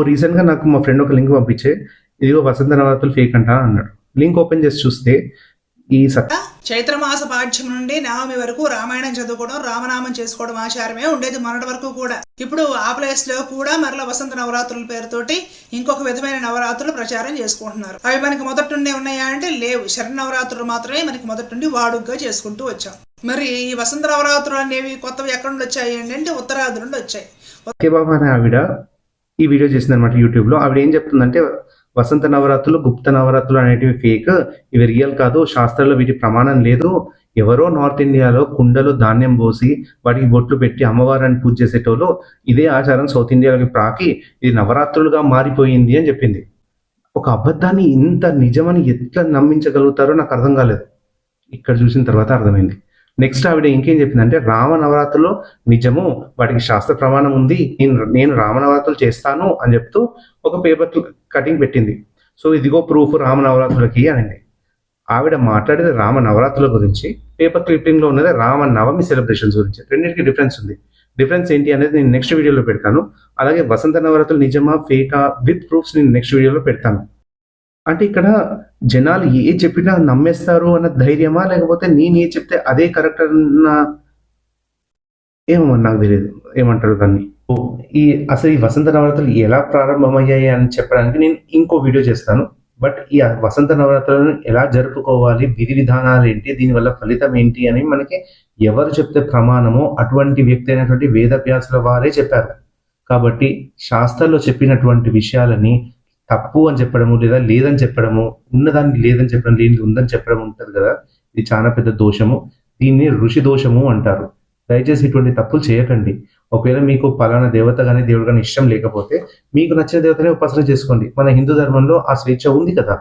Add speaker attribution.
Speaker 1: రీసెంట్‌గా నాకు మా ఫ్రెండ్ ఒక లింక్ పంపించి, ఇదిగో వసంత నవరాత్రులు ఫేక్ అంట అన్నాడు. లింక్ ఓపెన్ చేసి చూస్తే ఈ
Speaker 2: చైత్రమాస పాఠ్యం నుండి నవమి వరకు రామాయణం చదువుకోవడం, రామనామం చేసుకోవడం ఆచారమే ఉండేది మొన్నటి వరకు కూడా. ఇప్పుడు ఆ ప్లేస్ లో కూడా మరలా వసంత నవరాత్రుల పేరుతోటి ఇంకొక విధమైన నవరాత్రులు ప్రచారం చేసుకుంటున్నారు. అవి మనకి మొదటి నుండి ఉన్నాయా అంటే లేవు. శరన్నవరాత్రులు మాత్రమే మనకి మొదటి నుండి వాడుగ్గా చేసుకుంటూ వచ్చాం. మరి ఈ వసంత నవరాత్రులు అనేవి కొత్తవి ఎక్కడి నుండి వచ్చాయి అంటే ఉత్తరాది నుండి వచ్చాయి.
Speaker 1: ఆవిడ ఈ వీడియో చేసిందనమాట యూట్యూబ్లో. ఆవిడ ఏం చెప్తుందంటే, వసంత నవరాత్రులు, గుప్త నవరాత్రులు అనేటివి ఫేక్, ఇవి రియల్ కాదు, శాస్త్రాల్లో వీటి ప్రమాణం లేదు. ఎవరో నార్త్ ఇండియాలో కుండలు ధాన్యం పోసి వాటికి బొట్లు పెట్టి అమ్మవారిని పూజ చేసేటోళ్ళు, ఇదే ఆచారం సౌత్ ఇండియాలోకి ప్రాకి ఇది నవరాత్రులుగా మారిపోయింది అని చెప్పింది. ఒక అబద్ధాన్ని ఇంత నిజమని ఎట్లా నమ్మించగలుగుతారో నాకు అర్థం కాలేదు. ఇక్కడ చూసిన తర్వాత అర్థమైంది. నెక్స్ట్ ఆవిడ ఇంకేం చెప్పిందంటే, రామ నవరాత్రులు నిజము, వాటికి శాస్త్ర ప్రమాణం ఉంది, నేను రామ నవరాత్రులు చేస్తాను అని చెప్తూ ఒక పేపర్ కటింగ్ పెట్టింది. సో ఇదిగో ప్రూఫ్ రామ నవరాత్రులకి అనింది. ఆవిడ మాట్లాడేది రామ నవరాత్రుల గురించి, పేపర్ క్లిప్పింగ్ లో ఉన్నది రామ నవమి సెలబ్రేషన్స్ గురించి. రెండింటికి డిఫరెన్స్ ఉంది. డిఫరెన్స్ ఏంటి అనేది నేను నెక్స్ట్ వీడియోలో పెడతాను. అలాగే వసంత నవరాత్రులు నిజమా ఫేకా విత్ ప్రూఫ్స్ నేను నెక్స్ట్ వీడియోలో పెడతాను. అంటే ఇక్కడ జనాలు ఏ చెప్పినా నమ్మేస్తారు అన్న ధైర్యమా, లేకపోతే నేను ఏ చెప్తే అదే కరెక్ట్ అన్న, ఏమో నాకు తెలియదు ఏమంటారు దాన్ని. అసలు ఈ వసంత నవరాత్రులు ఎలా ప్రారంభమయ్యాయి అని చెప్పడానికి నేను ఇంకో వీడియో చేస్తాను. బట్ ఈ వసంత నవరాత్రులను ఎలా జరుపుకోవాలి, విధి విధానాలు ఏంటి, దీనివల్ల ఫలితం ఏంటి అని మనకి ఎవరు చెప్తే ప్రమాణమో అటువంటి వ్యక్తి అయినటువంటి వేదవ్యాసుల వారే చెప్పారు. కాబట్టి శాస్త్రాల్లో చెప్పినటువంటి విషయాలని తప్పు అని చెప్పడము, లేదా లేదని చెప్పడము, ఉన్నదాన్ని లేదని చెప్పడం, లేనిది ఉందని చెప్పడం ఉంటుంది కదా, ఇది చాలా పెద్ద దోషము. దీన్ని ఋషి దోషము అంటారు. దయచేసి ఇటువంటి తప్పులు చేయకండి. ఒకవేళ మీకు పలానా దేవత కానీ దేవుడు కానీ ఇష్టం లేకపోతే మీకు నచ్చిన దేవతనే ఉపాసన చేసుకోండి. మన హిందూ ధర్మంలో ఆ స్వేచ్ఛ ఉంది కదా.